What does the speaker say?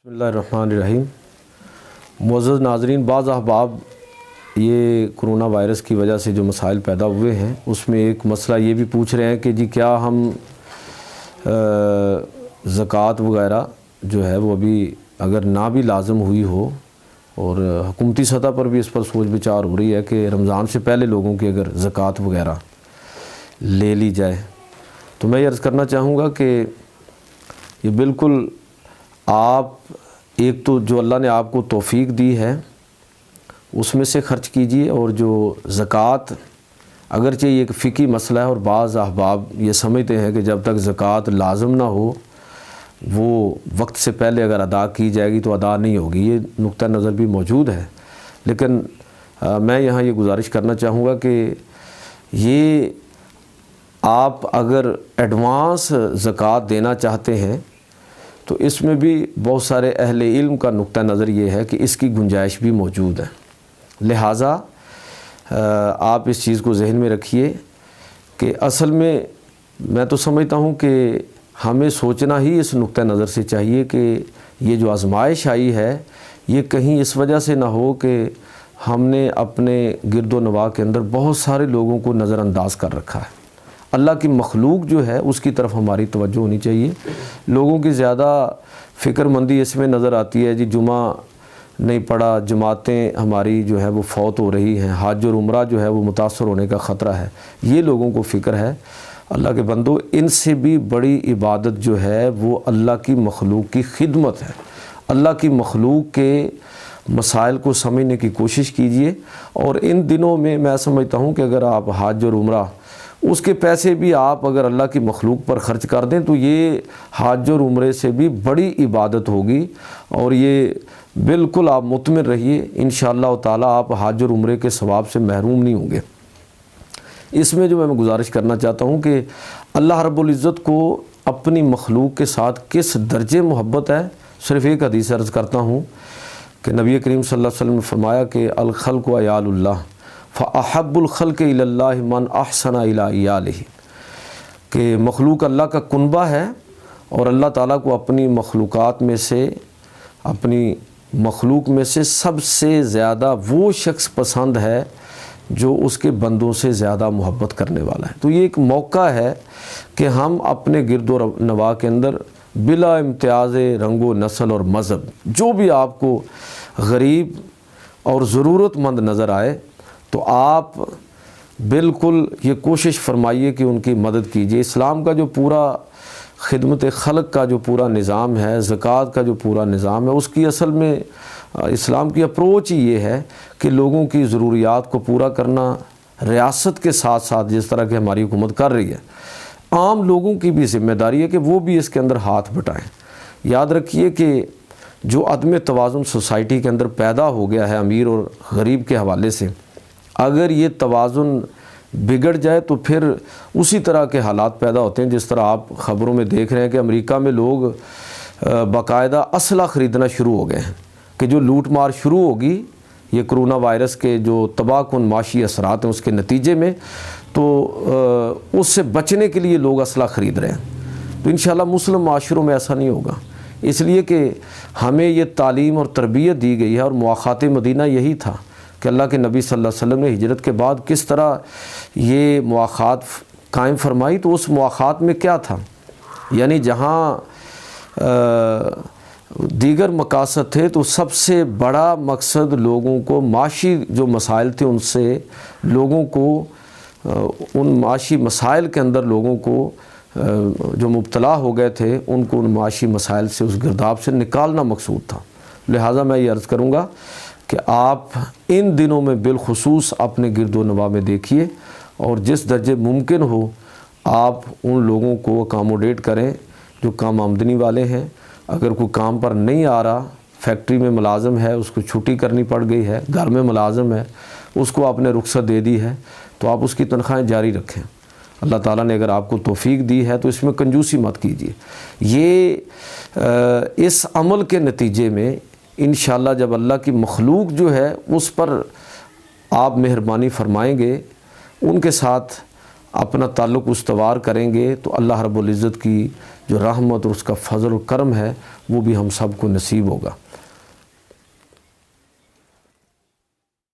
بسم اللہ الرحمن الرحیم۔ معزز ناظرین، بعض احباب یہ کرونا وائرس کی وجہ سے جو مسائل پیدا ہوئے ہیں اس میں ایک مسئلہ یہ بھی پوچھ رہے ہیں کہ جی کیا ہم زکوٰۃ وغیرہ جو ہے وہ ابھی اگر نہ بھی لازم ہوئی ہو، اور حکومتی سطح پر بھی اس پر سوچ بچار ہو رہی ہے کہ رمضان سے پہلے لوگوں کی اگر زکوٰۃ وغیرہ لے لی جائے، تو میں یہ عرض کرنا چاہوں گا کہ یہ بالکل آپ ایک تو جو اللہ نے آپ کو توفیق دی ہے اس میں سے خرچ کیجیے، اور جو زکوٰۃ اگرچہ یہ ایک فقہی مسئلہ ہے اور بعض احباب یہ سمجھتے ہیں کہ جب تک زکوٰۃ لازم نہ ہو وہ وقت سے پہلے اگر ادا کی جائے گی تو ادا نہیں ہوگی، یہ نقطہ نظر بھی موجود ہے، لیکن میں یہاں یہ گزارش کرنا چاہوں گا کہ یہ آپ اگر ایڈوانس زکوٰۃ دینا چاہتے ہیں تو اس میں بھی بہت سارے اہل علم کا نقطہ نظر یہ ہے کہ اس کی گنجائش بھی موجود ہے، لہٰذا آپ اس چیز کو ذہن میں رکھیے کہ اصل میں تو سمجھتا ہوں کہ ہمیں سوچنا ہی اس نقطہ نظر سے چاہیے کہ یہ جو آزمائش آئی ہے یہ کہیں اس وجہ سے نہ ہو کہ ہم نے اپنے گرد و نواح کے اندر بہت سارے لوگوں کو نظر انداز کر رکھا ہے۔ اللہ کی مخلوق جو ہے اس کی طرف ہماری توجہ ہونی چاہیے۔ لوگوں کی زیادہ فکر مندی اس میں نظر آتی ہے، جی جمعہ نہیں پڑا، جماعتیں ہماری جو ہے وہ فوت ہو رہی ہیں، حج اور عمرہ جو ہے وہ متاثر ہونے کا خطرہ ہے، یہ لوگوں کو فکر ہے۔ اللہ کے بندو، ان سے بھی بڑی عبادت جو ہے وہ اللہ کی مخلوق کی خدمت ہے۔ اللہ کی مخلوق کے مسائل کو سمجھنے کی کوشش کیجئے، اور ان دنوں میں سمجھتا ہوں کہ اگر آپ حج اور عمرہ اس کے پیسے بھی آپ اگر اللہ کی مخلوق پر خرچ کر دیں تو یہ حج اور عمرے سے بھی بڑی عبادت ہوگی، اور یہ بالکل آپ مطمئن رہیے انشاءاللہ تعالیٰ آپ حج اور عمرے کے ثواب سے محروم نہیں ہوں گے۔ اس میں جو میں گزارش کرنا چاہتا ہوں کہ اللہ رب العزت کو اپنی مخلوق کے ساتھ کس درجے محبت ہے، صرف ایک حدیث عرض کرتا ہوں کہ نبی کریم صلی اللہ علیہ وسلم نے فرمایا کہ الخلق عیال اللہ فاحب الخلق الی اللہ من احسن الی عیالہ، کہ مخلوق اللہ کا کنبہ ہے، اور اللہ تعالیٰ کو اپنی مخلوقات میں سے، اپنی مخلوق میں سے سب سے زیادہ وہ شخص پسند ہے جو اس کے بندوں سے زیادہ محبت کرنے والا ہے۔ تو یہ ایک موقع ہے کہ ہم اپنے گرد و نواح کے اندر بلا امتیاز رنگ و نسل اور مذہب جو بھی آپ کو غریب اور ضرورت مند نظر آئے تو آپ بالکل یہ کوشش فرمائیے کہ ان کی مدد کیجیے۔ اسلام کا جو پورا خدمت خلق کا جو پورا نظام ہے، زکوٰۃ کا جو پورا نظام ہے، اس کی اصل میں اسلام کی اپروچ ہی یہ ہے کہ لوگوں کی ضروریات کو پورا کرنا، ریاست کے ساتھ ساتھ جس طرح کہ ہماری حکومت کر رہی ہے، عام لوگوں کی بھی ذمہ داری ہے کہ وہ بھی اس کے اندر ہاتھ بٹائیں۔ یاد رکھیے کہ جو عدم توازن سوسائٹی کے اندر پیدا ہو گیا ہے امیر اور غریب کے حوالے سے، اگر یہ توازن بگڑ جائے تو پھر اسی طرح کے حالات پیدا ہوتے ہیں جس طرح آپ خبروں میں دیکھ رہے ہیں کہ امریکہ میں لوگ باقاعدہ اسلحہ خریدنا شروع ہو گئے ہیں کہ جو لوٹ مار شروع ہوگی یہ کرونا وائرس کے جو تباہ کن معاشی اثرات ہیں اس کے نتیجے میں، تو اس سے بچنے کے لیے لوگ اسلحہ خرید رہے ہیں۔ تو انشاءاللہ مسلم معاشروں میں ایسا نہیں ہوگا، اس لیے کہ ہمیں یہ تعلیم اور تربیت دی گئی ہے، اور مواخات مدینہ یہی تھا کہ اللہ کے نبی صلی اللہ علیہ وسلم نے ہجرت کے بعد کس طرح یہ مواخات قائم فرمائی۔ تو اس مواخات میں کیا تھا، یعنی جہاں دیگر مقاصد تھے تو سب سے بڑا مقصد لوگوں کو معاشی جو مسائل تھے ان سے لوگوں کو، ان معاشی مسائل کے اندر لوگوں کو جو مبتلا ہو گئے تھے ان کو ان معاشی مسائل سے، اس گرداب سے نکالنا مقصود تھا۔ لہٰذا میں یہ عرض کروں گا کہ آپ ان دنوں میں بالخصوص اپنے گرد و نواح میں دیکھیے، اور جس درجے ممکن ہو آپ ان لوگوں کو اکاموڈیٹ کریں جو کم آمدنی والے ہیں۔ اگر کوئی کام پر نہیں آ رہا، فیکٹری میں ملازم ہے اس کو چھٹی کرنی پڑ گئی ہے، گھر میں ملازم ہے اس کو آپ نے رخصت دے دی ہے، تو آپ اس کی تنخواہیں جاری رکھیں۔ اللہ تعالیٰ نے اگر آپ کو توفیق دی ہے تو اس میں کنجوسی مت کیجیے۔ یہ اس عمل کے نتیجے میں انشاءاللہ جب اللہ کی مخلوق جو ہے اس پر آپ مہربانی فرمائیں گے، ان کے ساتھ اپنا تعلق استوار کریں گے تو اللہ رب العزت کی جو رحمت اور اس کا فضل و کرم ہے وہ بھی ہم سب کو نصیب ہوگا۔